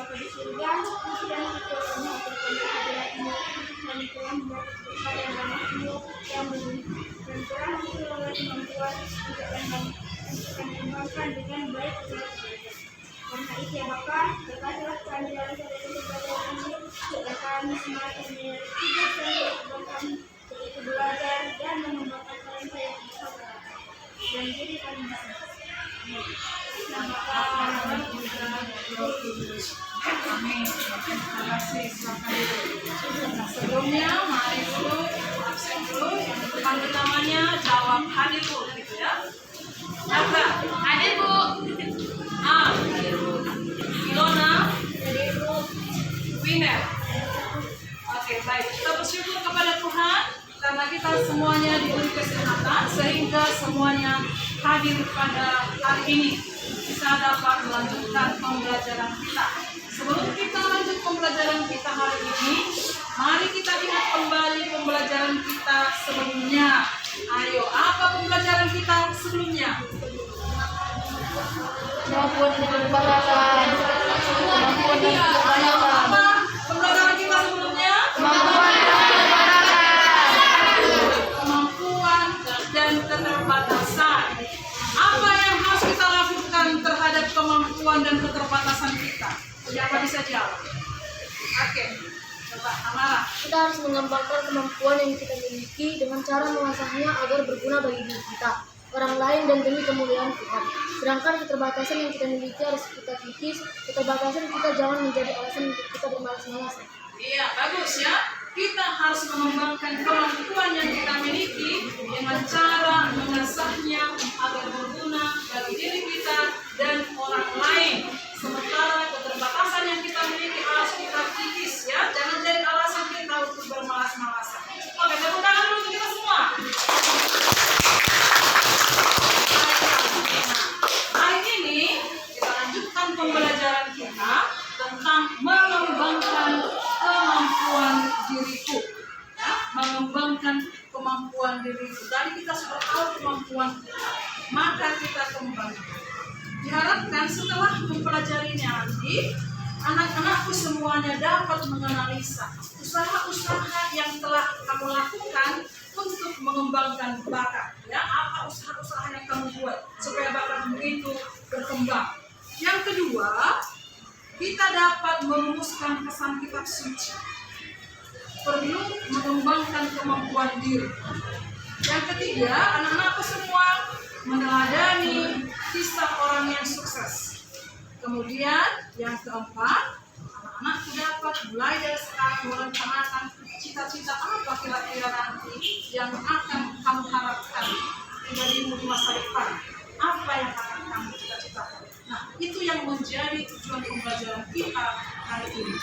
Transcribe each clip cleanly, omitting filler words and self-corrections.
Bapa di surga, dan berdoa agar kami hadiratmu, dan telah mendapat berkat yang rahmatmu yang memenuhi, dan telah memperoleh kemampuan untuk kembangkan dengan baik kepada mereka. Karena itu ya Bapa, berkatilah kami dalam satu pembelajaran ini, supaya kami semakin menyadari tugas dan kewajiban kami, yaitu belajar dan mengembangkan talenta yang bisa berkata, dan diri kami masing-masing. Nama Bapa dan Putra dan Roh Kudus. Amin. Terima kasih. Nah, sebelumnya mari dulu absen dulu yang dipanggil namanya jawab hadir Bu gitu ya. Apa? Hadir Bu. Hadir Bu. Ilona. Hadir Bu. Winner. Oke, baik. Kita bersyukur kepada Tuhan karena kita semuanya diberi kesehatan sehingga semuanya hadir pada hari ini bisa dapat melanjutkan pembelajaran kita. Sebelum kita lanjut pembelajaran kita hari ini, mari kita ingat kembali pembelajaran kita sebelumnya. Ayo, apa pembelajaran kita sebelumnya? Kemampuan dan keberkatan. Kemampuan dan keberkatan. Apa pembelajaran kita sebelumnya? Kemampuan dan keberkatan. Kemampuan dan keterbatasan. Apa yang harus kita lakukan terhadap kemampuan dan keterbatasan kita? Siapa bisa jawab? Oke, coba Amara. Kita harus mengembangkan kemampuan yang kita miliki dengan cara mengasahnya agar berguna bagi diri kita, orang lain, dan demi kemuliaan Tuhan. Sedangkan keterbatasan yang kita miliki harus kita kikis. Keterbatasan kita jangan menjadi alasan untuk kita bermalas-malasan. Iya, bagus ya. Kita harus mengembangkan kemampuan yang kita miliki dengan cara mengasahnya agar berguna bagi diri kita dan orang lain. Sementara keterbatasan yang kita miliki harus kita kikis ya. Jangan jadi alasan kita untuk bermalas-malasan. Oke, tepuk tangan dulu untuk kita semua. Hari ini kita lanjutkan pembelajaran kita tentang mengembangkan kemampuan diriku. Ya, mengembangkan kemampuan diriku. Tadi kita sudah tahu kemampuan kita, maka kita kembangkan. Diharapkan setelah mempelajarinya nanti, anak-anakku semuanya dapat menganalisa usaha-usaha yang telah kamu lakukan untuk mengembangkan bakat. Ya, apa usaha-usaha yang kamu buat supaya bakatmu itu berkembang. Yang kedua, kita dapat merumuskan pesan kitab suci. Perlu mengembangkan kemampuan diri. Yang ketiga, anak-anakku semua meneladani kisah orang yang sukses. Kemudian yang keempat, anak-anakku dapat mulai dari sekarang merencanakan cita-cita apa kira-kira nanti yang akan kamu harapkan darimu di masa depan. Apa yang akan kamu cita-citakan? Nah, itu yang menjadi tujuan pembelajaran kita hari ini.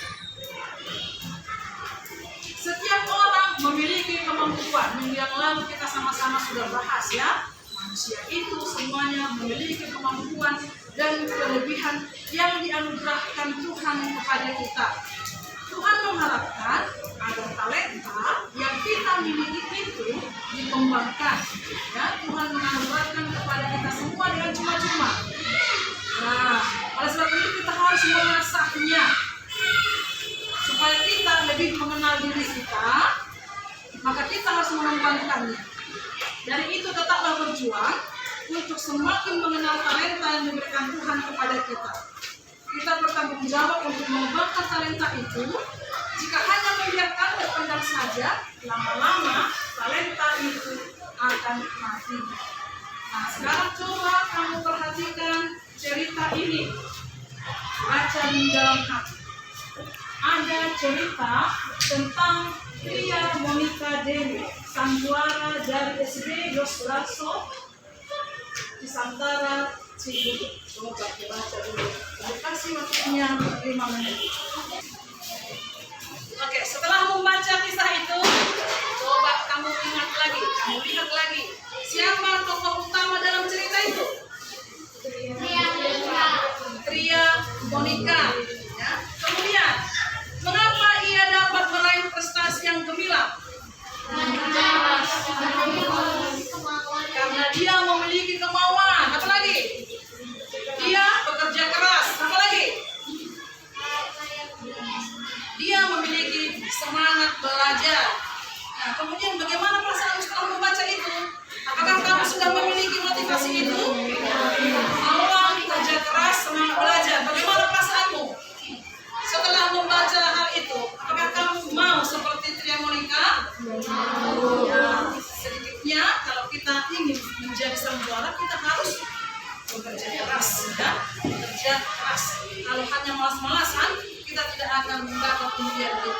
Setiap orang memiliki kemampuan. Minggu yang lalu kita sama-sama sudah bahas ya. Manusia itu semuanya memiliki kemampuan dan kelebihan yang dianugerahkan Tuhan kepada kita. Tuhan mengharapkan agar talenta yang kita miliki itu dikembangkan. Ya, Tuhan menganugerahkan kepada kita semua dengan cuma-cuma. Nah, oleh sebab itu kita harus mengasahnya supaya kita lebih mengenal diri kita. Maka kita harus mengembangkannya. Dari itu tetaplah berjuang untuk semakin mengenal talenta yang diberikan Tuhan kepada kita. Kita bertanggung jawab untuk mengembangkan talenta itu. Jika hanya membiarkan terpendam saja, lama-lama talenta itu akan mati. Nah, sekarang coba kamu perhatikan cerita ini. Baca di dalam hati. Ada cerita tentang Tria Monica Dewi, sang juara dari SD Yosraso di Santara Cibubur. Coba dibaca dulu. Kasih waktunya 5 menit. Oke, setelah membaca kisah itu, coba kamu ingat lagi, kamu lihat lagi. Siapa tokoh utama dalam cerita itu? Tria Monica. Ya. Kemudian, mengapa ia dapat meraih prestasi yang gemilang? Karena dia memiliki kemauan. Apa lagi? Dia bekerja keras. Apa lagi? akan mendapat kemuliaan itu.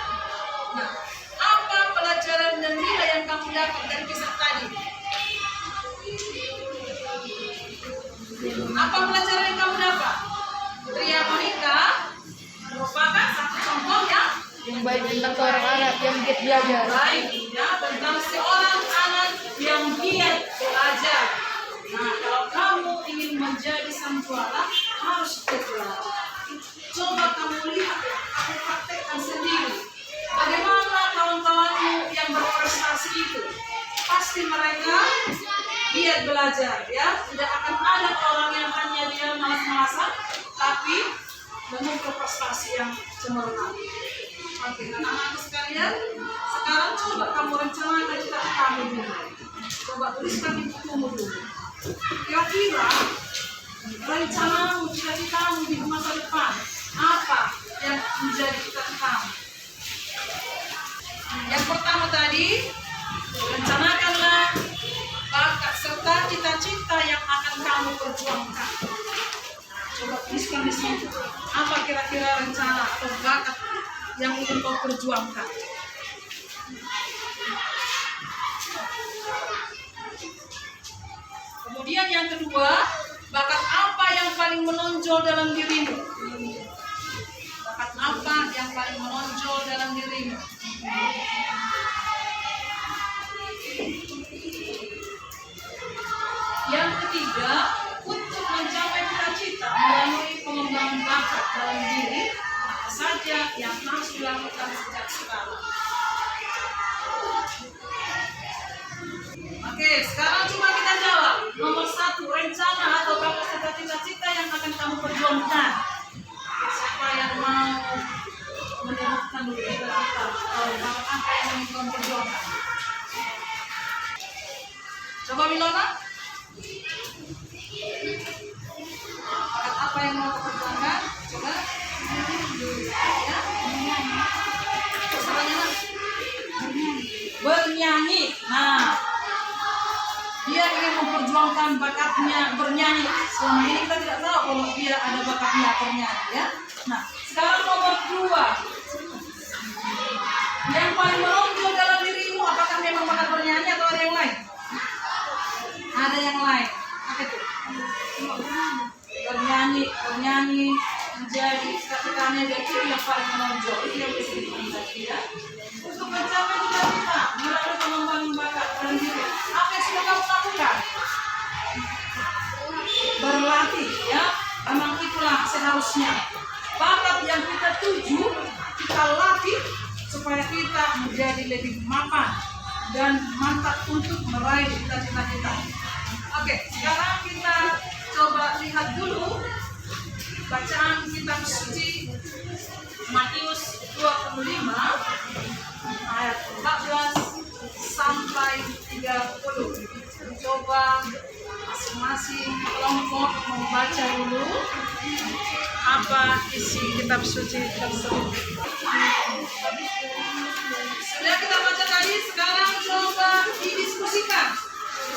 Nah, apa pelajaran dan nilai yang kamu dapat dari kisah tadi? Apa pelajaran yang kamu dapat? Pria Monica merupakan satu contoh yang baik tentang seorang anak yang giat belajar. baik ya, tentang seorang anak yang giat belajar. Nah, kalau kamu ingin menjadi sang juara, harus giat belajar. Coba kamu lihat, kamu praktekkan sendiri. Bagaimana kawan-kawanmu yang berprestasi itu? Pasti mereka giat belajar, ya. Tidak akan ada orang yang hanya dia malas-malasan, tapi mengumpul prestasi yang cemerlang. Oke, anak-anakku sekalian, sekarang coba kamu rencanakan cita-cita kamu dulu. Coba tuliskan di bukumu dulu. Kira-kira rencanamu, cita-citamu di masa depan apa yang menjadi cita-citamu? Yang pertama tadi, rencanakanlah bakat serta cita-cita yang akan kamu perjuangkan. Coba tuliskan di situ. Apa kira-kira rencana atau bakat yang ingin kau perjuangkan? Kemudian yang kedua, bakat apa yang paling menonjol dalam dirimu? Bakat apa yang paling menonjol dalam dirimu? Yang ketiga, untuk mencapai cita-cita melalui pengembangan bakat dalam diri, apa saja yang harus dilakukan sejak sekarang? Oke, sekarang coba kita jawab. Nomor 1, rencana atau bakat serta cita-cita yang akan kamu perjuangkan. Siapa yang mau menyebutkan dulu cita-cita atau bakat apa yang ingin kamu perjuangkan? Coba Milona. Bakat apa yang mau perjuangkan? Coba. Ya. Caranya bernyanyi. Nah, dia ingin memperjuangkan bakatnya bernyanyi. Selama ini kita tidak tahu kalau dia ada bakatnya bernyanyi, ya. Nah, sekarang nomor 2. Yang paling menonjol dalam dirimu, apakah memang bakat bernyanyi atau ada yang lain? Ada yang lain. Apa itu? Bernyanyi menjadi cita-citanya, dan itu yang paling menonjol. Itu yang bisa dipelajari, ya. Untuk mencapai cita-cita melalui pengembangan bakat dalam diri, apa yang sudah kamu lakukan? Berlatih, ya. Memang itulah seharusnya. Bakat yang kita tuju, kita latih supaya kita menjadi lebih mapan dan mantap untuk meraih cita-cita kita. Oke, sekarang kita coba lihat dulu bacaan kitab suci Matius 25 ayat 14 sampai 30. Coba masing-masing kelompok membaca dulu apa isi kitab suci tersebut. Sudah kita baca tadi, sekarang coba didiskusikan.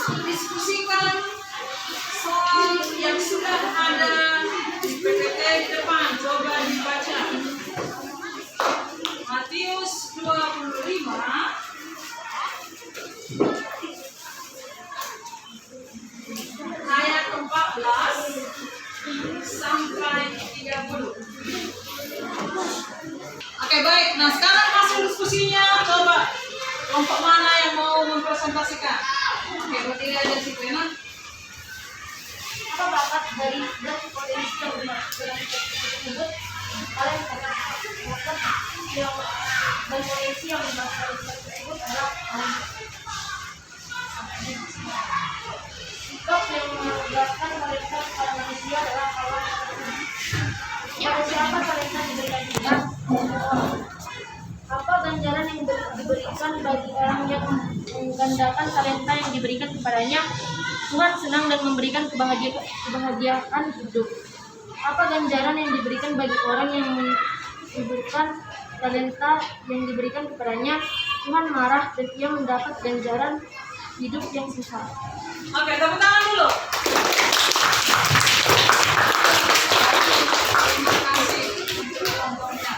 Diskusikan soal yang sudah ada di PPT di depan. Coba dibaca. Matius 25 ayat 14 sampai 30. Oke, baik. Nah, sekarang masuk diskusinya. Coba kelompok mana yang mau mempresentasikan? Oke, berdiri aja si Pena. Apa bakat dari dan potensi yang dalam tersebut? Kalian bakat yang dan potensi yang dalam tersebut adalah sikap yang menegaskan talenta kepada manusia adalah kawan. Pada siapa talenta diberikan Tuhan? Apa ganjaran yang diberikan bagi orang yang menggandakan talenta yang diberikan kepadanya? Tuhan senang dan memberikan kebahagiaan hidup. Apa ganjaran yang diberikan bagi orang yang menyuburkan talenta yang diberikan kepadanya? Tuhan marah dan ia mendapat ganjaran hidup yang susah. Oke, tepuk tangan dulu. Terima kasih untuk contohnya.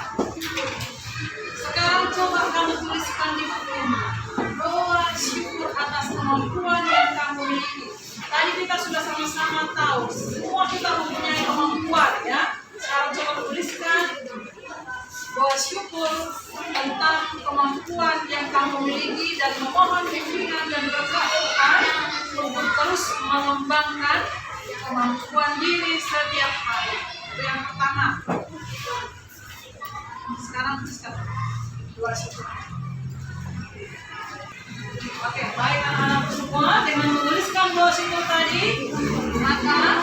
tahu, semua kita mempunyai kemampuan ya. Sekarang coba tuliskan bahwa syukur tentang kemampuan yang kamu miliki dan memohon bimbingan dan berkat Tuhan untuk terus mengembangkan kemampuan diri setiap hari. Itu yang pertama. Sekarang tuliskan dua syukur. Oke, baik anak-anakku semua, dengan menuliskan doa syukur tadi, maka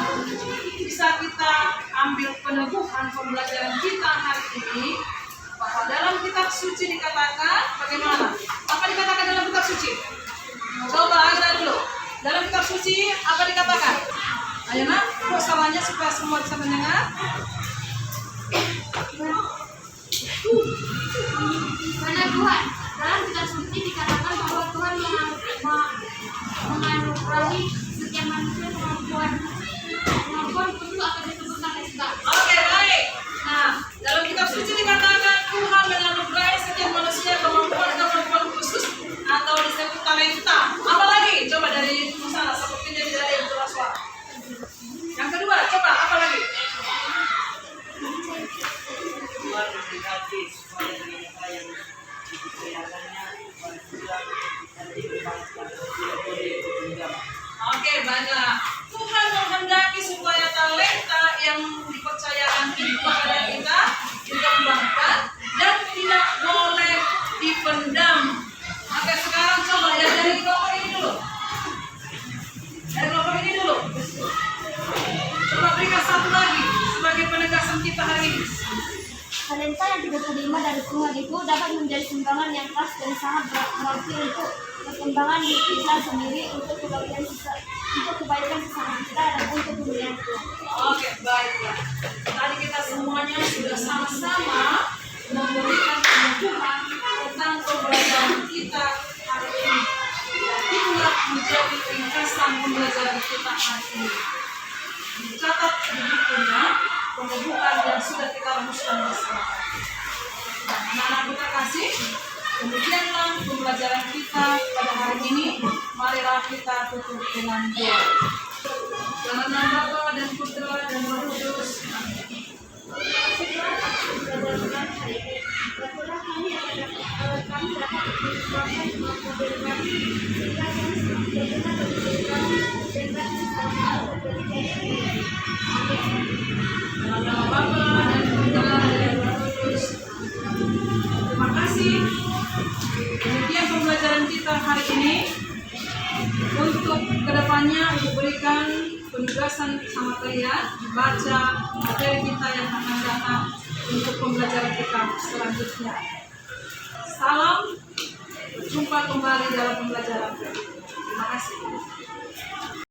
bisa kita ambil peneguhan pembelajaran kita hari ini bahwa dalam kitab suci dikatakan bagaimana? Apa dikatakan dalam kitab suci? Coba kita dulu. Dalam kitab suci apa dikatakan? Ayo nak, kok salahnya supaya semua bisa mendengar? Karena Tuhan, dalam kitab suci dikatakan bahwa Tuhan menganugerahi setiap manusia kemampuan khusus akan disebutkan kita. Oke, baik. Nah, dalam kitab suci dikatakan Tuhan menganugerahi setiap manusia kemampuan khusus atau disebut talenta. Apa lagi? Coba dari sana, sepertinya tidak ada yang jelas suara. Yang kedua, coba apa lagi? Tuhan memberkati supaya dengan apa yang dipercayakannya kepada kita dan dikembangkan tidak boleh berpinjam. Oke, baiklah. Tuhan menghendaki supaya talenta yang dipercayakan kepada kita dikembangkan dan tidak boleh dipendam. Oke, sekarang coba ya dari kelompok ini dulu. Dari kelompok ini dulu. Coba berikan satu lagi sebagai penegasan kita hari ini. Talenta yang kita terima dari Tuhan itu dapat menjadi sumbangan yang khas dan sangat berarti untuk perkembangan diri kita sendiri, untuk kebaikan sesama kita dan untuk kemuliaan Tuhan. Oke, baiklah. Tadi kita semuanya sudah sama-sama memberikan peneguhan tentang pembelajaran kita hari ini. Dan inilah menjadi ringkasan pembelajaran kita hari ini. Dicatat di bukunya peneguhan yang sudah kita rumuskan bersama. Nah, anak-anak kita kasih. Demikianlah pembelajaran kita pada hari ini. Marilah kita tutup dengan doa. Dalam nama Bapa dan Putra dan Roh Kudus. Dalam nama Bapa dan Putra dan Roh Kudus. Terima kasih. Demikian pembelajaran kita hari ini. Untuk kedepannya diberikan penugasan sama kalian baca materi kita yang akan datang untuk pembelajaran kita selanjutnya. Salam, berjumpa kembali dalam pembelajaran. Terima kasih.